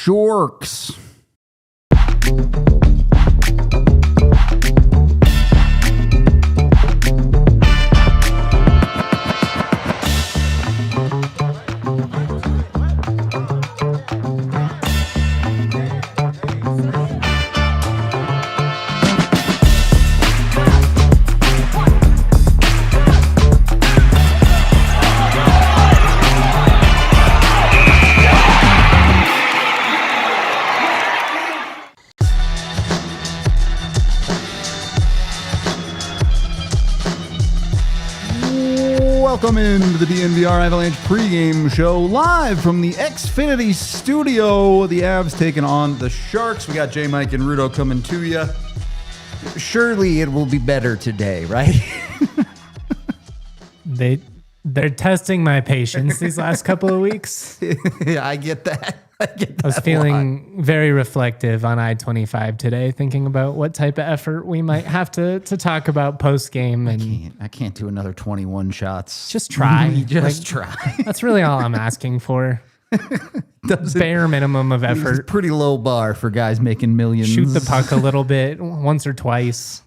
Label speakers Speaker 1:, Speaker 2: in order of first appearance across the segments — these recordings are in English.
Speaker 1: Sharks. Welcome into the DNVR Avalanche Pregame Show, live from the Xfinity Studio. The Avs taking on the Sharks. We got J. Mike and Rudo coming to you. Surely it will be better today, right?
Speaker 2: They're testing my patience these last couple of weeks.
Speaker 1: Yeah, I get that. I
Speaker 2: was feeling very reflective on I-25 today, thinking about what type of effort we might have to talk about post-game. And
Speaker 1: I can't do another 21 shots.
Speaker 2: Just try.
Speaker 1: Try.
Speaker 2: That's really all I'm asking for. Bare minimum of effort.
Speaker 1: Pretty low bar for guys making millions.
Speaker 2: Shoot the puck a little bit, once or twice.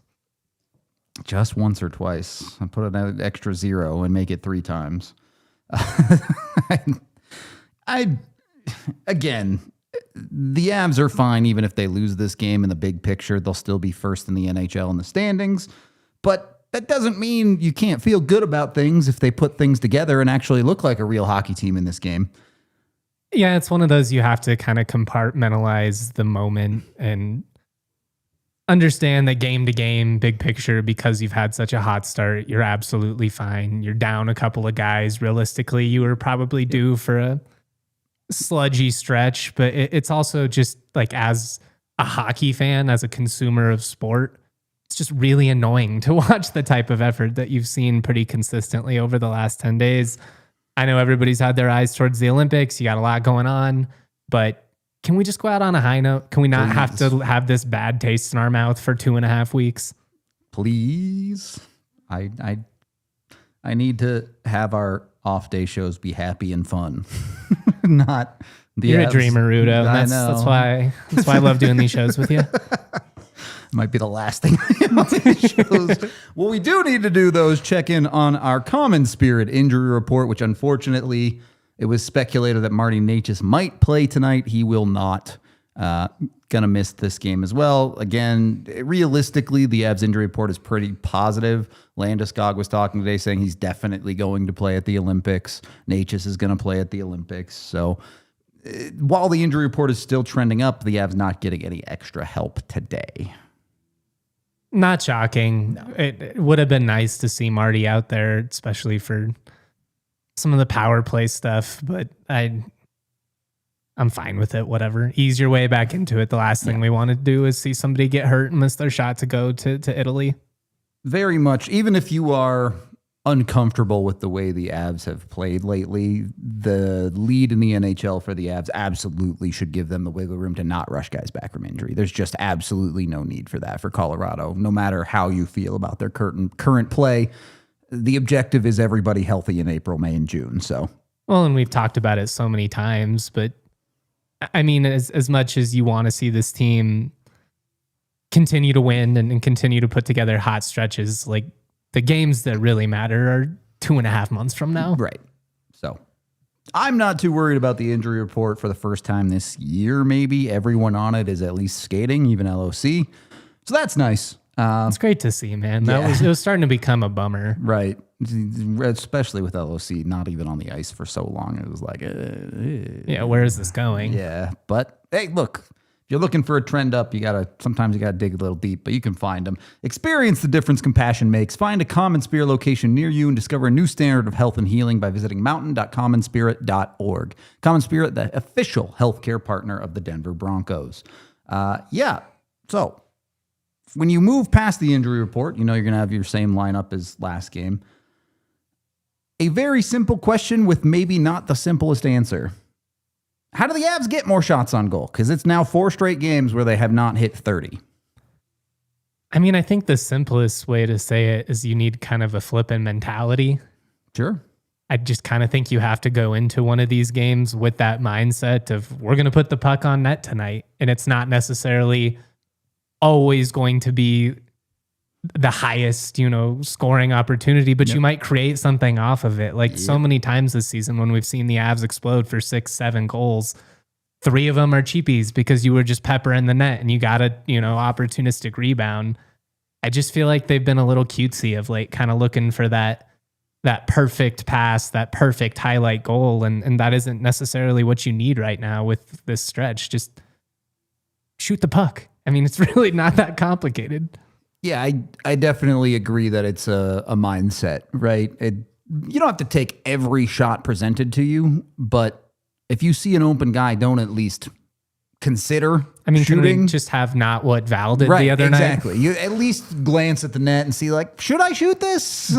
Speaker 1: Just once or twice. I put an extra 0 and make it 3 times. Again, the Avs are fine even if they lose this game. In the big picture, they'll still be first in the NHL in the standings. But that doesn't mean you can't feel good about things if they put things together and actually look like a real hockey team in this game.
Speaker 2: Yeah, it's one of those you have to kind of compartmentalize the moment and understand that game to game, big picture, because you've had such a hot start, you're absolutely fine. You're down a couple of guys. Realistically, you were probably due for a sludgy stretch, but it's also just like, as a hockey fan, as a consumer of sport, it's just really annoying to watch the type of effort that you've seen pretty consistently over the last 10 days. I know everybody's had their eyes towards the Olympics. You got a lot going on, but can we just go out on a high note? Can we not have to have this bad taste in our mouth for 2.5 weeks?
Speaker 1: Please. I need to have our off-day shows be happy and fun. Not the
Speaker 2: You're
Speaker 1: Avs.
Speaker 2: A dreamer, Rudo.
Speaker 1: I know.
Speaker 2: That's why I love doing these shows with you.
Speaker 1: Might be the last thing I am on these shows. What we do need to do, though, is check in on our Common Spirit injury report, which unfortunately it was speculated that Marty Necas might play tonight. He will not. Going to miss this game as well. Again, realistically, the Avs injury report is pretty positive. Landeskog was talking today saying he's definitely going to play at the Olympics. Necas is going to play at the Olympics. So while the injury report is still trending up, the Avs not getting any extra help today.
Speaker 2: Not shocking. No. It would have been nice to see Marty out there, especially for some of the power play stuff, but I'm fine with it, whatever. Ease your way back into it. The last thing we want to do is see somebody get hurt and miss their shot to go to Italy.
Speaker 1: Very much. Even if you are uncomfortable with the way the Avs have played lately, the lead in the NHL for the Avs absolutely should give them the wiggle room to not rush guys back from injury. There's just absolutely no need for that for Colorado, no matter how you feel about their current play. The objective is everybody healthy in April, May, and June. So,
Speaker 2: well, and we've talked about it so many times, but I mean, as much as you want to see this team continue to win and continue to put together hot stretches, like the games that really matter are 2.5 months from now.
Speaker 1: Right. So I'm not too worried about the injury report for the first time this year. Maybe everyone on it is at least skating, even LOC. So that's nice.
Speaker 2: It's great to see, man. It was starting to become a bummer.
Speaker 1: Right. Especially with LOC not even on the ice for so long. It was like,
Speaker 2: yeah, where is this going?
Speaker 1: Yeah. But hey, look, if you're looking for a trend up, sometimes you gotta dig a little deep, but you can find them. Experience the difference compassion makes. Find a Common Spirit location near you and discover a new standard of health and healing by visiting mountain.commonspirit.org. Common Spirit, the official healthcare partner of the Denver Broncos. So when you move past the injury report, you know you're going to have your same lineup as last game. A very simple question with maybe not the simplest answer. How do the Avs get more shots on goal? Because it's now 4 straight games where they have not hit 30.
Speaker 2: I mean, I think the simplest way to say it is you need kind of a flippin' mentality.
Speaker 1: Sure.
Speaker 2: I just kind of think you have to go into one of these games with that mindset of we're going to put the puck on net tonight. And it's not necessarily always going to be the highest, scoring opportunity, but you might create something off of it. Like so many times this season when we've seen the Avs explode for 6-7 goals, 3 of them are cheapies because you were just peppering the net and you got a, opportunistic rebound. I just feel like they've been a little cutesy of late, kind of looking for that perfect pass, that perfect highlight goal. And that isn't necessarily what you need right now with this stretch. Just shoot the puck. I mean, it's really not that complicated.
Speaker 1: Yeah, I definitely agree that it's a mindset, right? You don't have to take every shot presented to you, but if you see an open guy, don't at least consider shooting.
Speaker 2: Can we just have not what Val did the other night?
Speaker 1: Exactly. You at least glance at the net and see, like, should I shoot this?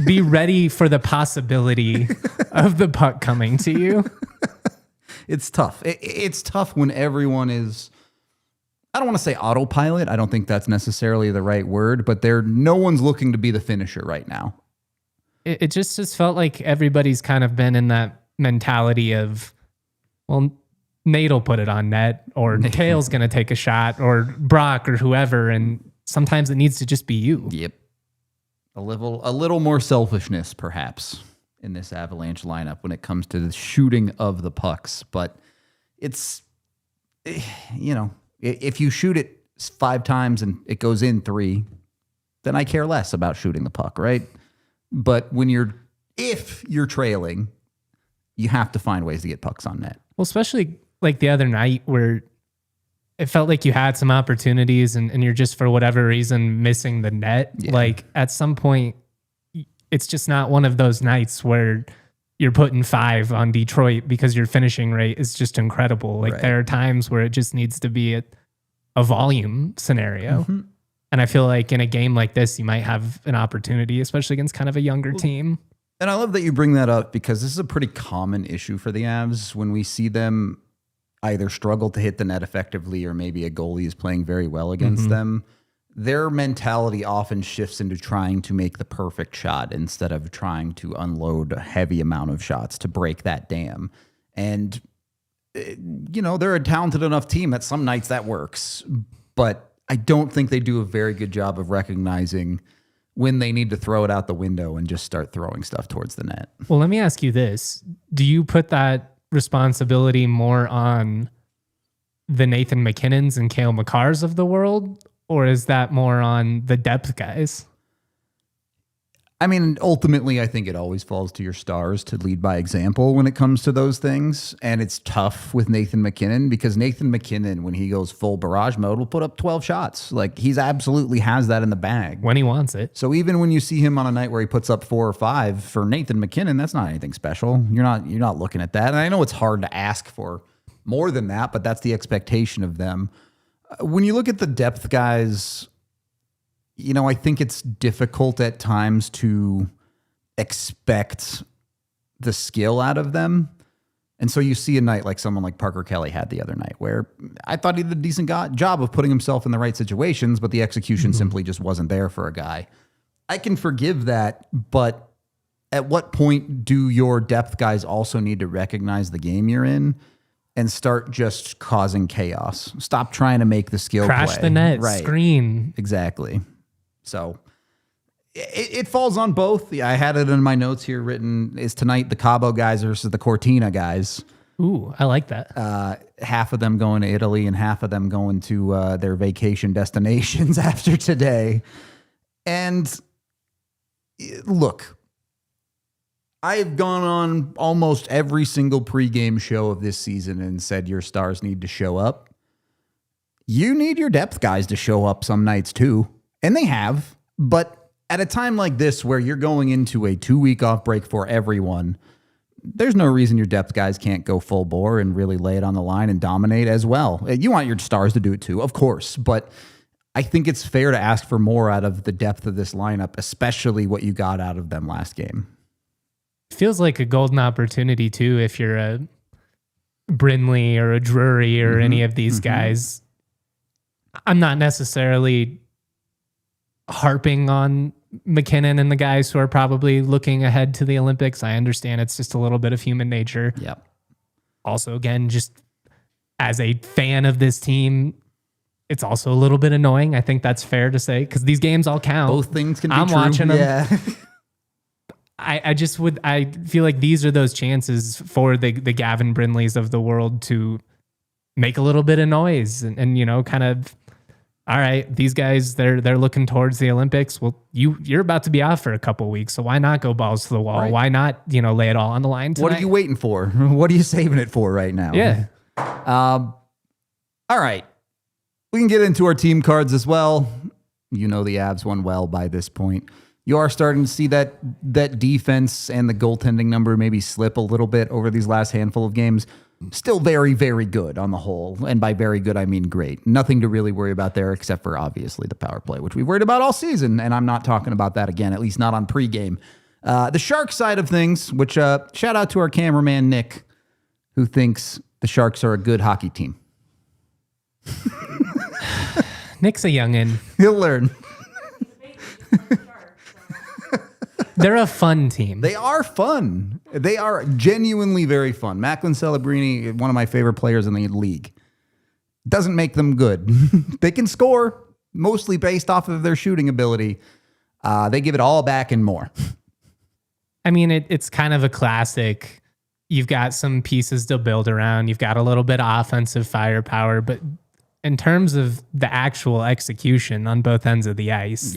Speaker 2: Be ready for the possibility of the puck coming to you.
Speaker 1: It's tough. It's tough when everyone is, I don't want to say autopilot. I don't think that's necessarily the right word, but no one's looking to be the finisher right now.
Speaker 2: It just felt like everybody's kind of been in that mentality of, well, Nate'll put it on net, or Kale's going to take a shot, or Brock, or whoever, and sometimes it needs to just be you.
Speaker 1: Yep. A little more selfishness, perhaps, in this Avalanche lineup when it comes to the shooting of the pucks. But it's, if you shoot it 5 times and it goes in 3, then I care less about shooting the puck, right? But if you're trailing, you have to find ways to get pucks on net.
Speaker 2: Well, especially like the other night where it felt like you had some opportunities and you're just for whatever reason missing the net. Yeah. Like at some point, it's just not one of those nights where you're putting 5 on Detroit because your finishing rate is just incredible. Like there are times where it just needs to be a volume scenario. Mm-hmm. And I feel like in a game like this, you might have an opportunity, especially against kind of a younger team.
Speaker 1: And I love that you bring that up because this is a pretty common issue for the Avs when we see them either struggle to hit the net effectively or maybe a goalie is playing very well against them. Their mentality often shifts into trying to make the perfect shot instead of trying to unload a heavy amount of shots to break that dam. And, they're a talented enough team that some nights that works. But I don't think they do a very good job of recognizing when they need to throw it out the window and just start throwing stuff towards the net.
Speaker 2: Well, let me ask you this. Do you put that responsibility more on the Nathan McKinnons and Cale Makars of the world, or is that more on the depth guys?
Speaker 1: I mean, ultimately, I think it always falls to your stars to lead by example when it comes to those things. And it's tough with Nathan McKinnon because Nathan McKinnon, when he goes full barrage mode, will put up 12 shots. Like he's absolutely has that in the bag.
Speaker 2: When he wants it.
Speaker 1: So even when you see him on a night where he puts up 4 or 5 for Nathan McKinnon, that's not anything special. You're not looking at that. And I know it's hard to ask for more than that, but that's the expectation of them. When you look at the depth guys, I think it's difficult at times to expect the skill out of them. And so you see a night like someone like Parker Kelly had the other night where I thought he did a decent job of putting himself in the right situations, but the execution simply just wasn't there for a guy. I can forgive that, but at what point do your depth guys also need to recognize the game you're in and start just causing chaos? Stop trying to make the skill
Speaker 2: crash
Speaker 1: play.
Speaker 2: The net, screen.
Speaker 1: Exactly. So it falls on both. Yeah, I had it in my notes here written, is tonight the Cabo guys versus the Cortina guys.
Speaker 2: Ooh, I like that.
Speaker 1: Half of them going to Italy and half of them going to their vacation destinations after today. And look, I've gone on almost every single pregame show of this season and said your stars need to show up. You need your depth guys to show up some nights too. And they have, but at a time like this where you're going into a 2-week off break for everyone, there's no reason your depth guys can't go full bore and really lay it on the line and dominate as well. You want your stars to do it too, of course, but I think it's fair to ask for more out of the depth of this lineup, especially what you got out of them last game.
Speaker 2: Feels like a golden opportunity too if you're a Brindley or a Drury or any of these guys. I'm not necessarily harping on McKinnon and the guys who are probably looking ahead to the Olympics. I understand it's just a little bit of human nature.
Speaker 1: Yep.
Speaker 2: Also, again, just as a fan of this team, it's also a little bit annoying. I think that's fair to say because these games all count.
Speaker 1: Both things can be
Speaker 2: I'm
Speaker 1: true.
Speaker 2: watching them.
Speaker 1: Yeah.
Speaker 2: I feel like these are those chances for the Gavin Brindleys of the world to make a little bit of noise and kind of, all right, these guys, they're looking towards the Olympics. Well, you're about to be off for a couple of weeks, so why not go balls to the wall?
Speaker 1: Right.
Speaker 2: Why not, lay it all on the line tonight?
Speaker 1: What are you waiting for? What are you saving it for right now?
Speaker 2: Yeah.
Speaker 1: All right. We can get into our team cards as well. The Avs won well by this point. You are starting to see that defense and the goaltending number maybe slip a little bit over these last handful of games. Still very, very good on the whole. And by very good, I mean great. Nothing to really worry about there except for obviously the power play, which we've worried about all season. And I'm not talking about that again, at least not on pregame. The Sharks side of things, which shout out to our cameraman, Nick, who thinks the Sharks are a good hockey team.
Speaker 2: Nick's a youngin'.
Speaker 1: He'll learn.
Speaker 2: They're a fun team.
Speaker 1: They are fun. They are genuinely very fun. Macklin Celebrini, one of my favorite players in the league. Doesn't make them good. They can score, mostly based off of their shooting ability. They give it all back and more.
Speaker 2: I mean, it's kind of a classic. You've got some pieces to build around. You've got a little bit of offensive firepower, but in terms of the actual execution on both ends of the ice,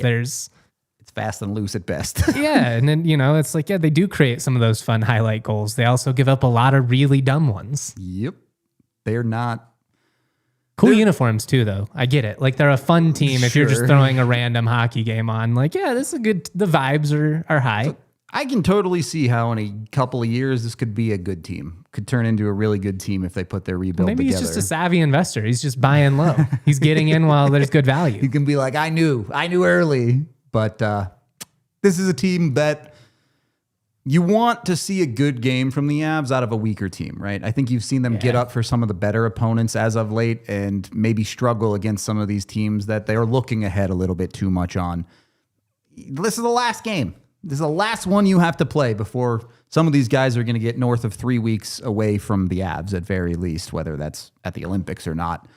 Speaker 2: it's
Speaker 1: fast and loose at best.
Speaker 2: Yeah. And then, it's like, they do create some of those fun highlight goals. They also give up a lot of really dumb ones.
Speaker 1: Yep. They're not.
Speaker 2: Cool uniforms too, though. I get it. Like they're a fun team. If you're just throwing a random hockey game on, like, yeah, this is a good, the vibes are high.
Speaker 1: So I can totally see how in a couple of years, this could be a good team. Could turn into a really good team if they put their rebuild
Speaker 2: Maybe
Speaker 1: together.
Speaker 2: He's just a savvy investor. He's just buying low. He's getting in while there's good value.
Speaker 1: You can be like, I knew early. But this is a team that you want to see a good game from the Avs out of a weaker team, right? I think you've seen them get up for some of the better opponents as of late and maybe struggle against some of these teams that they're looking ahead a little bit too much on. This is the last game. This is the last one you have to play before some of these guys are going to get north of 3 weeks away from the Avs at very least, whether that's at the Olympics or not.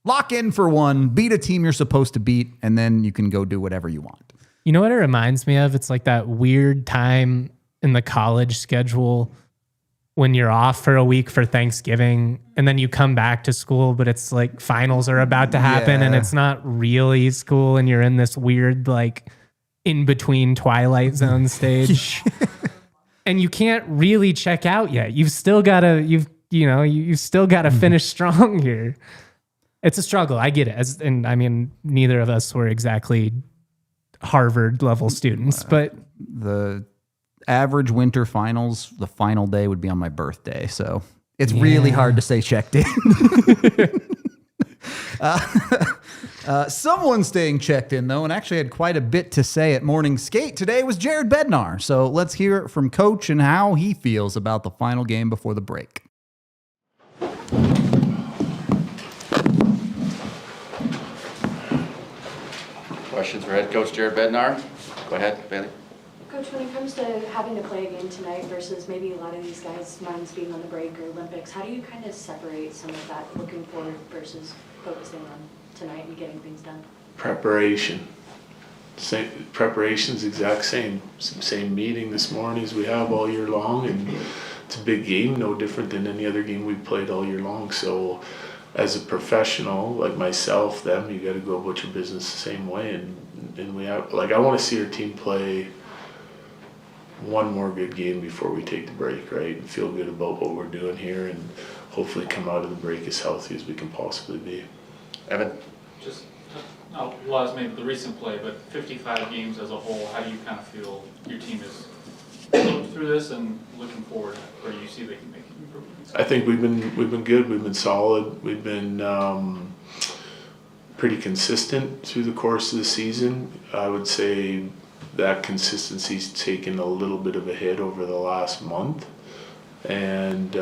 Speaker 1: Lock in for one, beat a team you're supposed to beat, and then you can go do whatever you want.
Speaker 2: You know what it reminds me of? It's like that weird time in the college schedule when you're off for a week for Thanksgiving and then you come back to school, but it's like finals are about to happen and it's not really school and you're in this weird, like in between Twilight Zone stage and you can't really check out yet. You've still got to, you've still got to finish strong here. It's a struggle. I get it. And I mean, neither of us were exactly Harvard level students, but
Speaker 1: the average winter finals, the final day would be on my birthday. So it's really hard to stay checked in. Someone staying checked in though, and actually had quite a bit to say at morning skate today was Jared Bednar. So let's hear it from coach and how he feels about the final game before the break.
Speaker 3: Questions for head coach Jared Bednar? Go ahead, Bailey.
Speaker 4: Coach, when it comes to having to play a game tonight versus maybe a lot of these guys' minds being on the break or Olympics, how do you kind of separate some of that looking forward versus focusing on tonight and getting things done?
Speaker 5: Preparation. Preparation's exact same meeting this morning as we have all year long, and it's a big game, no different than any other game we've played all year long. So as a professional like myself, you got to go about your business the same way, and we have, like, I want to see our team play one more good game before we take the break, right? And feel good about what we're doing here and hopefully come out of the break as healthy as we can possibly be.
Speaker 3: Evan?
Speaker 6: Just, was maybe the recent play, but 55 games as a whole, how do you kind of feel your team is looked through this and looking forward where you see they can make improvements?
Speaker 5: I think we've been good, we've been solid, we've been pretty consistent through the course of the season. I would say that consistency's taken a little bit of a hit over the last month, and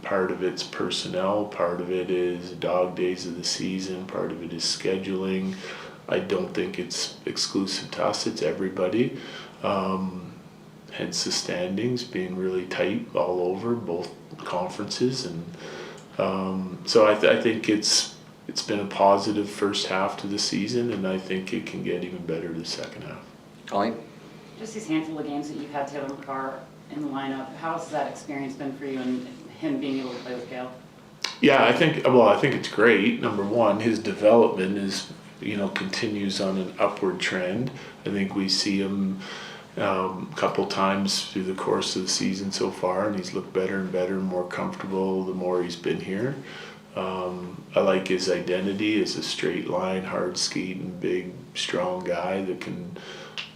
Speaker 5: part of it's personnel, part of it is dog days of the season, part of it is scheduling. I don't think it's exclusive to us, it's everybody. Hence the standings being really tight all over both conferences, and so I think it's been a positive first half to the season, and I think it can get even better the second half.
Speaker 3: Colleen?
Speaker 7: Just these handful of games that you've had Taylor McCarr in the lineup, how has that experience been for you and him being able to play with Gale?
Speaker 5: Yeah, I think it's great. Number one, his development is, continues on an upward trend. I think we see him a couple times through the course of the season so far, and he's looked better and better, more comfortable the more he's been here. I like his identity as a straight line, hard skating, big, strong guy that can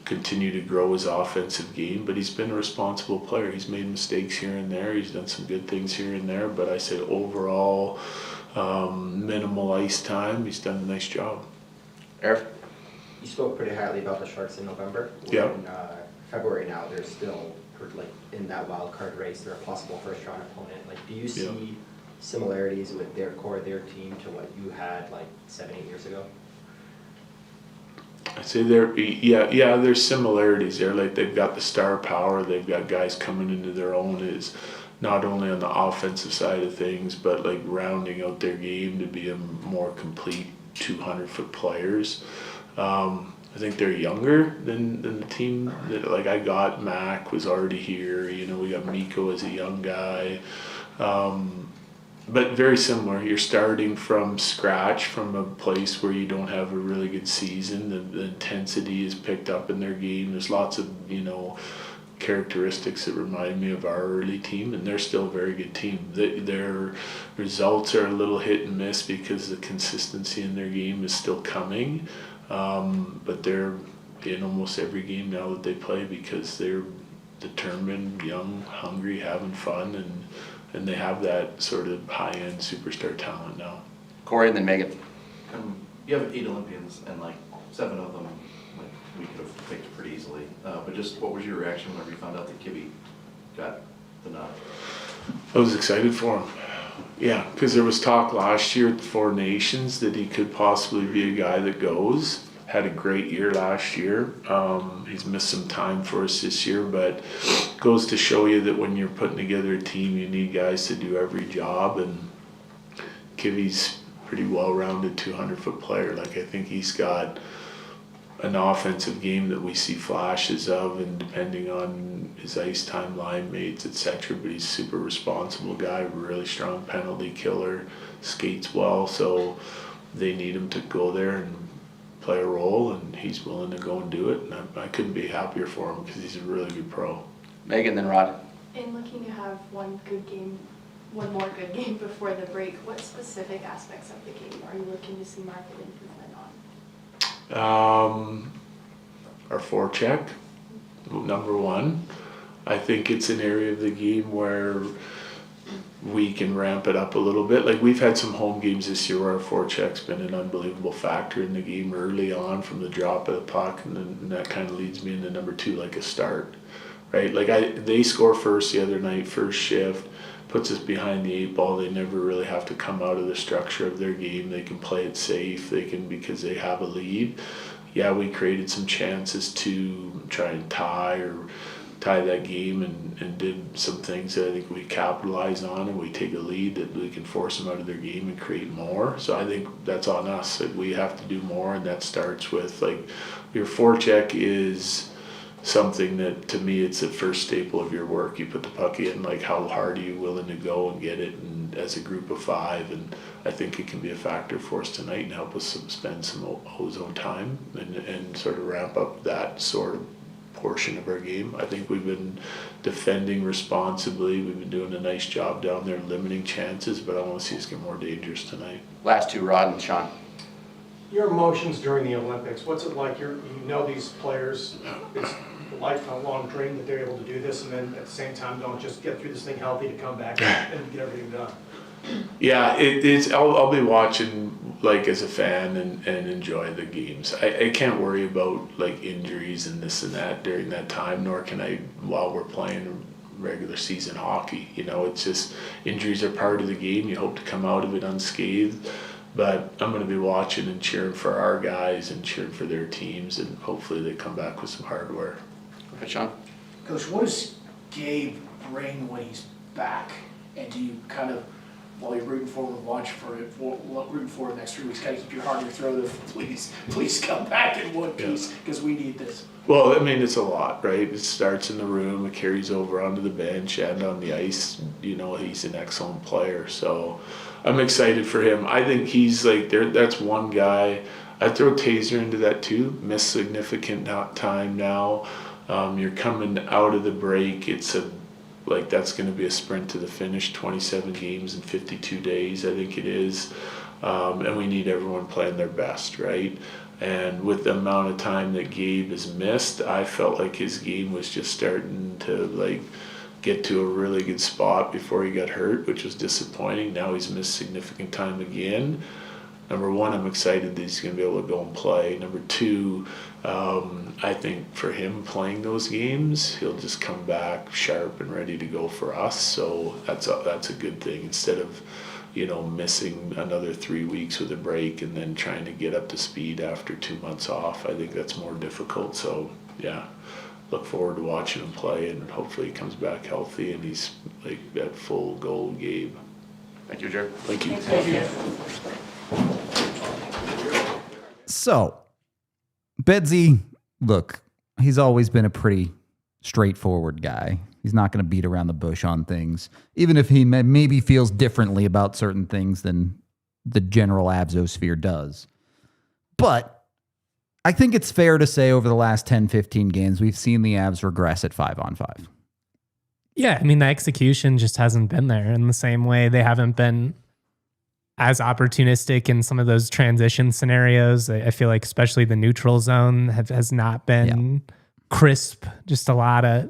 Speaker 5: continue to grow his offensive game, but he's been a responsible player. He's made mistakes here and there. He's done some good things here and there, but I said overall, minimal ice time. He's done a nice job.
Speaker 3: Eric?
Speaker 8: You spoke pretty highly about the Sharks in November.
Speaker 5: Yeah.
Speaker 8: In February now, they're still in that wild card race. They're a possible first round opponent. Do you see similarities with their core, their team, to what you had 7-8 years ago?
Speaker 5: I say there's similarities there. They've got the star power. They've got guys coming into their own, is not only on the offensive side of things, but rounding out their game to be a more complete 200-foot players. I think they're younger than the team that I got. Mac was already here. We got Mikko as a young guy. But very similar. You're starting from scratch, from a place where you don't have a really good season. The intensity is picked up in their game. There's lots of, characteristics that remind me of our early team, and they're still a very good team. Their results are a little hit and miss because the consistency in their game is still coming. But they're in almost every game now that they play because they're determined, young, hungry, having fun, and they have that sort of high-end superstar talent now.
Speaker 3: Corey and then Megan.
Speaker 9: You have 8 Olympians, and 7 of them we could have picked pretty easily. But just what was your reaction whenever you found out that Kibby got the nod?
Speaker 5: I was excited for him. Yeah, because there was talk last year at the Four Nations that he could possibly be a guy that goes. Had a great year last year. He's missed some time for us this year, but goes to show you that when you're putting together a team, you need guys to do every job, and Kivy's pretty well-rounded 200-foot player. I think he's got an offensive game that we see flashes of, and depending on his ice time, line mates, etc. But he's a super responsible guy, really strong penalty killer, skates well, so they need him to go there and play a role, and he's willing to go and do it. And I couldn't be happier for him because he's a really good pro.
Speaker 3: Megan, then Rod.
Speaker 10: In looking to have one more good game before the break, what specific aspects of the game are you looking to see market improvement on?
Speaker 5: Our forecheck, number one. I think it's an area of the game where we can ramp it up a little bit. We've had some home games this year where our forecheck's been an unbelievable factor in the game early on from the drop of the puck, and then that kind of leads me into number 2, a start, right? They score first the other night, first shift, puts us behind the 8 ball. They never really have to come out of the structure of their game. They can play it safe. They can, because they have a lead. Yeah, we created some chances to try and tie that game, and did some things that I think we capitalize on, and we take a lead that we can force them out of their game and create more. So I think that's on us. We have to do more, and that starts with your forecheck is something that, to me, it's the first staple of your work. You put the puck in, how hard are you willing to go and get it, and as a group of 5, and I think it can be a factor for us tonight and help us spend some ozone time and sort of ramp up that sort of portion of our game. I think we've been defending responsibly. We've been doing a nice job down there limiting chances, but I want to see us get more dangerous tonight.
Speaker 3: Last 2, Rod and Sean.
Speaker 11: Your emotions during the Olympics, what's it like? You know these players, it's a lifelong dream that they're able to do this, and then at the same time don't just get through this thing healthy to come back and get everything done.
Speaker 5: Yeah, it's. I'll be watching as a fan and enjoy the games. I can't worry about injuries and this and that during that time, nor can I while we're playing regular season hockey. It's just injuries are part of the game. You hope to come out of it unscathed. But I'm going to be watching and cheering for our guys and cheering for their teams, and hopefully they come back with some hardware.
Speaker 3: Go ahead, Sean.
Speaker 12: Coach, what does Gabe bring when he's back? And do you kind of, while you're rooting for him, watch for it, rooting for the next 3 weeks, kind of keep your heart in your throat of, please come back in one piece, because we need this?
Speaker 5: Well, I mean, it's a lot, right? It starts in the room, it carries over onto the bench and on the ice. You know, he's an excellent player, so I'm excited for him. I think he's like, that's one guy. I'd throw Taser into that too. Missed significant time now. You're coming out of the break. That's going to be a sprint to the finish. 27 games in 52 days, I think it is. And we need everyone playing their best, right? And with the amount of time that Gabe has missed, I felt like his game was just starting to get to a really good spot before he got hurt, which was disappointing. Now he's missed significant time again. Number one, I'm excited that he's going to be able to go and play. Number two, I think for him playing those games, he'll just come back sharp and ready to go for us. So that's a good thing, instead of missing another 3 weeks with a break and then trying to get up to speed after 2 months off. I think that's more difficult. So yeah, look forward to watching him play, and hopefully he comes back healthy and he's that full goal Gabe.
Speaker 3: Thank you, Jared.
Speaker 5: Thank you.
Speaker 12: Thank you.
Speaker 1: So, Bedsy, look, he's always been a pretty straightforward guy. He's not going to beat around the bush on things, even if he maybe feels differently about certain things than the general Avsosphere does. But I think it's fair to say over the last 10, 15 games, we've seen the Avs regress at 5-on-5.
Speaker 2: Yeah, I mean, the execution just hasn't been there in the same way. They haven't been as opportunistic in some of those transition scenarios. I feel like especially the neutral zone has not been crisp. Just a lot of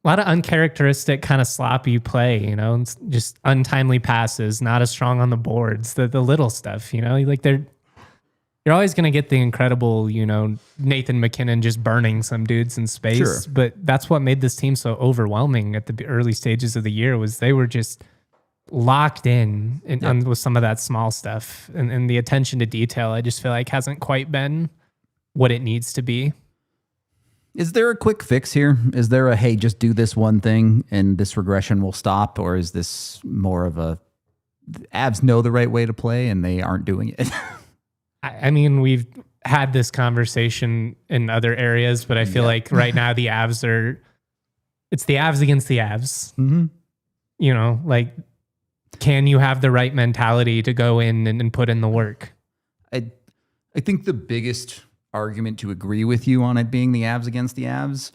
Speaker 2: uncharacteristic kind of sloppy play, just untimely passes, not as strong on the boards, the little stuff, you're always going to get the incredible, Nathan McKinnon just burning some dudes in space.
Speaker 1: Sure.
Speaker 2: But that's what made this team so overwhelming at the early stages of the year, was they were just locked in with some of that small stuff. And the attention to detail, I just feel like hasn't quite been what it needs to be.
Speaker 1: Is there a quick fix here? Is there a, hey, just do this one thing and this regression will stop? Or is this more of a, Avs know the right way to play and they aren't doing it?
Speaker 2: I mean, we've had this conversation in other areas, but I feel like right now the Avs it's the Avs against the Avs.
Speaker 1: Mm-hmm.
Speaker 2: Can you have the right mentality to go in and put in the work?
Speaker 1: I think the biggest argument to agree with you on it being the Avs against the Avs,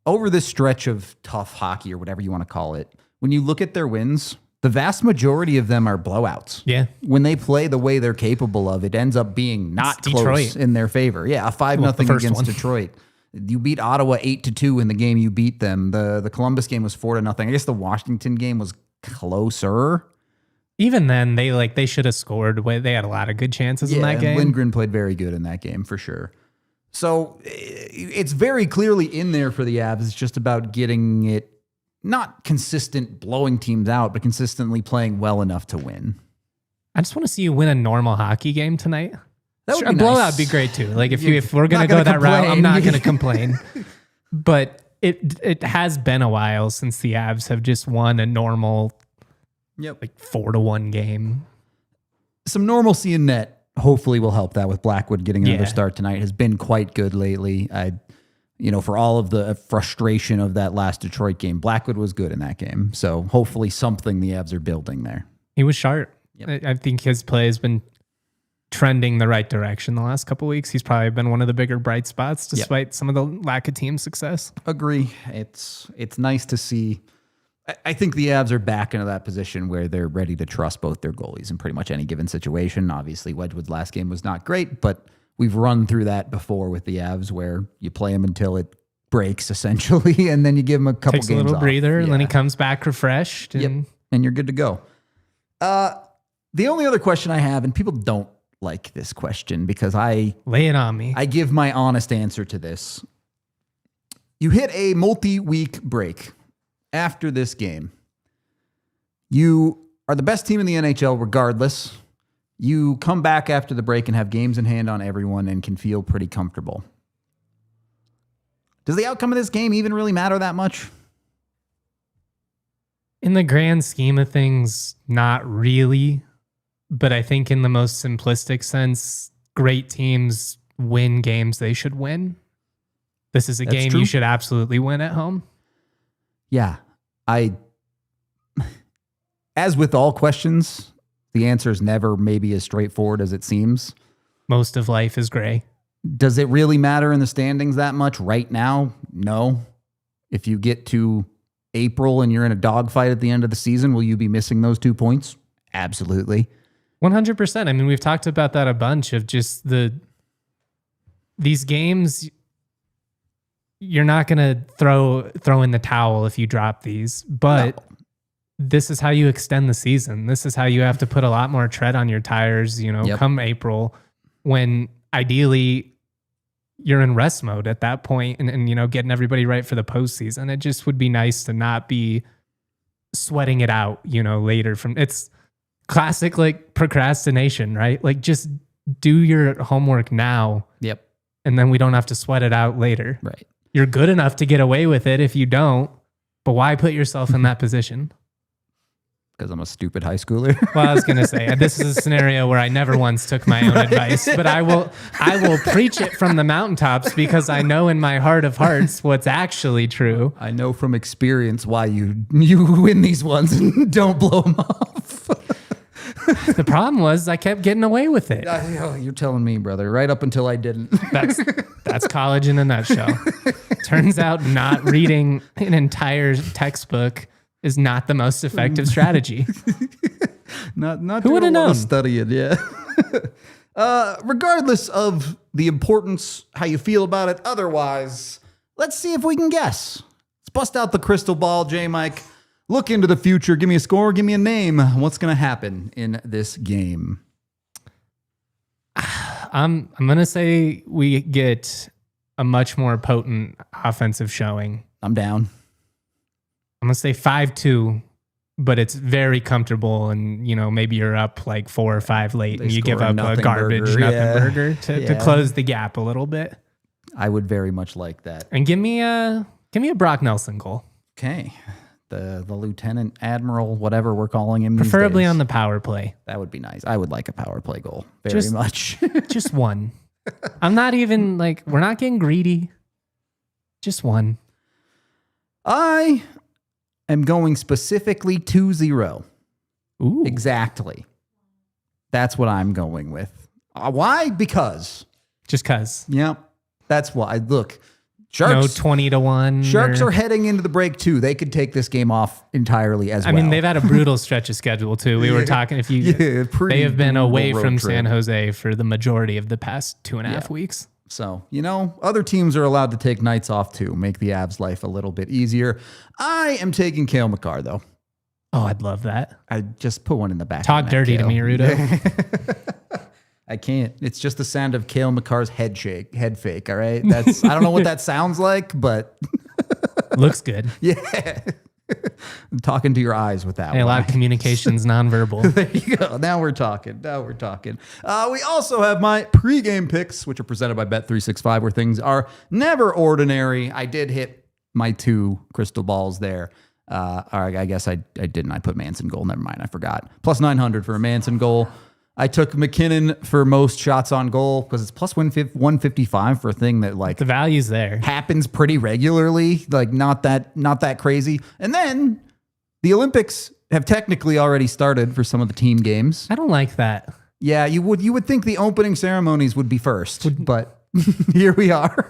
Speaker 1: over this stretch of tough hockey or whatever you want to call it, when you look at their wins, the vast majority of them are blowouts.
Speaker 2: Yeah.
Speaker 1: When they play the way they're capable of, it ends up being not close in their favor. Yeah, a 5-0 against Detroit. You beat Ottawa 8-2 in the game you beat them. The Columbus game was 4-0. I guess the Washington game was closer.
Speaker 2: Even then, they should have scored. They had a lot of good chances in that game.
Speaker 1: Lindgren played very good in that game for sure. So it's very clearly in there for the Avs. It's just about getting it, not consistent blowing teams out, but consistently playing well enough to win.
Speaker 2: I just want to see you win a normal hockey game tonight.
Speaker 1: That would
Speaker 2: a
Speaker 1: be
Speaker 2: blowout
Speaker 1: nice.
Speaker 2: would be great too. If we're going to go that route, I'm not going to complain. But it has been a while since the Avs have just won a normal 4-1 game.
Speaker 1: Some normalcy in net hopefully will help that with Blackwood getting another start tonight. Has been quite good lately. For all of the frustration of that last Detroit game, Blackwood was good in that game. So hopefully something the Avs are building there.
Speaker 2: He was sharp.
Speaker 1: Yep.
Speaker 2: I think his play has been trending the right direction the last couple of weeks. He's probably been one of the bigger bright spots despite some of the lack of team success.
Speaker 1: Agree. It's nice to see. I think the Avs are back into that position where they're ready to trust both their goalies in pretty much any given situation. Obviously, Wedgwood's last game was not great, but we've run through that before with the Avs where you play him until it breaks, essentially, and then you give him a couple
Speaker 2: Takes
Speaker 1: games
Speaker 2: a little
Speaker 1: off.
Speaker 2: breather, and then he comes back refreshed. And
Speaker 1: and you're good to go. The only other question I have, and people don't like this question because I
Speaker 2: lay it on me.
Speaker 1: I give my honest answer to this. You hit a multi-week break after this game. You are the best team in the NHL regardless. you come back after the break and have games in hand on everyone and can feel pretty comfortable. Does the outcome of this game even really matter that much?
Speaker 2: In the grand scheme of things, not really. But I think in the most simplistic sense, great teams win games they should win. This is a game you should absolutely win at home.
Speaker 1: Yeah. As with all questions, the answer is never maybe as straightforward as it seems.
Speaker 2: Most of life is gray.
Speaker 1: Does it really matter in the standings that much right now? No. If you get to April and you're in a dogfight at the end of the season, will you be missing those 2 points? Absolutely.
Speaker 2: 100%. I mean, we've talked about that a bunch of just these games. You're not going to throw in the towel if you drop these, but this is how you extend the season. This is how you have to put a lot more tread on your tires, come April, when ideally you're in rest mode at that point and getting everybody right for the postseason. It just would be nice to not be sweating it out, later it's classic like procrastination, right? Like just do your homework now.
Speaker 1: Yep.
Speaker 2: And then we don't have to sweat it out later.
Speaker 1: Right.
Speaker 2: You're good enough to get away with it if you don't, but why put yourself in that position?
Speaker 1: Because I'm a stupid high schooler.
Speaker 2: Well, I was going to say, this is a scenario where I never once took my own advice, but I will preach it from the mountaintops because I know in my heart of hearts what's actually true.
Speaker 1: I know from experience why you win these ones and don't blow them off.
Speaker 2: The problem was I kept getting away with it.
Speaker 1: You're telling me, brother, right up until I didn't.
Speaker 2: That's college in a nutshell. Turns out not reading an entire textbook is not the most effective strategy.
Speaker 1: not
Speaker 2: who would have known?
Speaker 1: Study it, yeah. Regardless of the importance, how you feel about it, otherwise, let's see if we can guess. Let's bust out the crystal ball, J-Mike. Look into the future. Give me a score. Give me a name. What's going to happen in this game?
Speaker 2: I'm going to say we get a much more potent offensive showing.
Speaker 1: I'm down.
Speaker 2: I'm going to say 5-2, but it's very comfortable. And, maybe you're up like 4 or 5 late and you give up a garbage burger to close the gap a little bit.
Speaker 1: I would very much like that.
Speaker 2: And give me a Brock Nelson goal.
Speaker 1: Okay. The lieutenant admiral, whatever we're calling him.
Speaker 2: Preferably on the power play.
Speaker 1: That would be nice. I would like a power play goal very much.
Speaker 2: Just one. I'm not even we're not getting greedy. Just one.
Speaker 1: I am going specifically 2-0.
Speaker 2: Ooh.
Speaker 1: Exactly. That's what I'm going with. Why? Because.
Speaker 2: Just because.
Speaker 1: Yeah. That's why. Look. Sharks,
Speaker 2: no 20-1.
Speaker 1: Sharks are heading into the break too. They could take this game off entirely as well.
Speaker 2: I mean, they've had a brutal stretch of schedule too. We were talking they have been away from San Jose for the majority of the past 2.5 weeks.
Speaker 1: So, other teams are allowed to take nights off too, make the Avs' life a little bit easier. I am taking Cale Makar though.
Speaker 2: Oh, I'd love that.
Speaker 1: I just put one in the back.
Speaker 2: Talk dirty to me, Rudo.
Speaker 1: I can't. It's just the sound of Cale Makar's head fake. All right. I don't know what that sounds like, but
Speaker 2: looks good.
Speaker 1: Yeah. I'm talking to your eyes with that one.
Speaker 2: A lot of communications nonverbal.
Speaker 1: There you go. Now we're talking. We also have my pregame picks, which are presented by Bet365, where things are never ordinary. I did hit my 2 crystal balls there. Or I guess I didn't. I put Manson goal. Never mind. I forgot. Plus 900 for a Manson goal. I took McKinnon for most shots on goal because it's plus 155 for a thing that
Speaker 2: the value's there.
Speaker 1: Happens pretty regularly, not that crazy. And then the Olympics have technically already started for some of the team games.
Speaker 2: I don't like that.
Speaker 1: Yeah, you would think the opening ceremonies would be first, but here we are.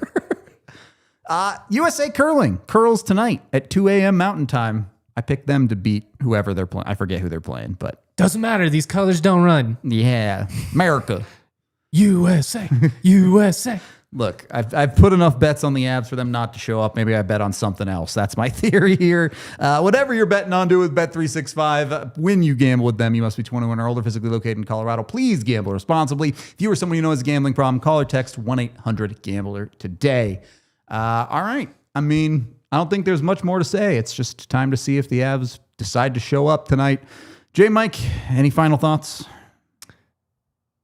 Speaker 1: USA Curling curls tonight at 2 a.m. Mountain Time. I picked them to beat whoever they're playing. I forget who they're playing, but
Speaker 2: doesn't matter. These colors don't run.
Speaker 1: Yeah, America,
Speaker 2: USA, USA.
Speaker 1: Look, I've put enough bets on the Avs for them not to show up. Maybe I bet on something else. That's my theory here. Whatever you're betting on, do with Bet365. When you gamble with them, you must be 21 or older, physically located in Colorado. Please gamble responsibly. If you or someone you know has a gambling problem, call or text 1-800-GAMBLER today. All right. I mean, I don't think there's much more to say. It's just time to see if the Avs decide to show up tonight. J-Mike, any final thoughts?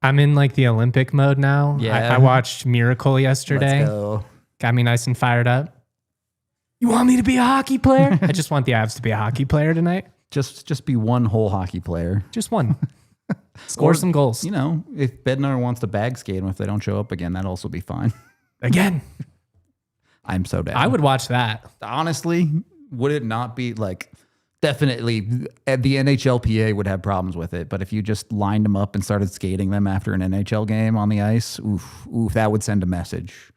Speaker 2: I'm in like the Olympic mode now.
Speaker 1: Yeah.
Speaker 2: I watched Miracle yesterday.
Speaker 1: Let's go.
Speaker 2: Got me nice and fired up. You want me to be a hockey player? I just want the Avs to be a hockey player tonight.
Speaker 1: Just be one whole hockey player.
Speaker 2: Just one. Score
Speaker 1: Or,
Speaker 2: some goals.
Speaker 1: You know, if Bednar wants to bag skate them, if they don't show up again, that'd also be fine.
Speaker 2: Again.
Speaker 1: I'm so down.
Speaker 2: I would watch that.
Speaker 1: Honestly, would it not be like, definitely the NHLPA would have problems with it, but if you just lined them up and started skating them after an NHL game on the ice, oof, that would send a message.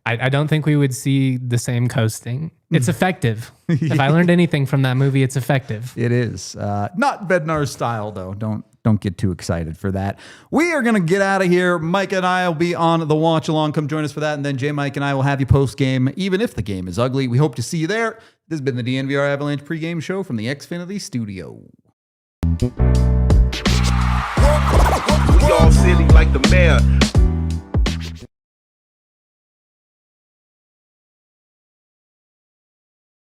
Speaker 2: I don't think we would see the same coasting. It's effective. If I learned anything from that movie, it's effective.
Speaker 1: It is. Not Bednar's style, though. Don't get too excited for that. We are going to get out of here. Mike and I will be on the watch along. Come join us for that. And then J. Mike and I will have you post game, even if the game is ugly. We hope to see you there. This has been the DNVR Avalanche pregame show from the Xfinity studio.
Speaker 13: We all silly like the mayor.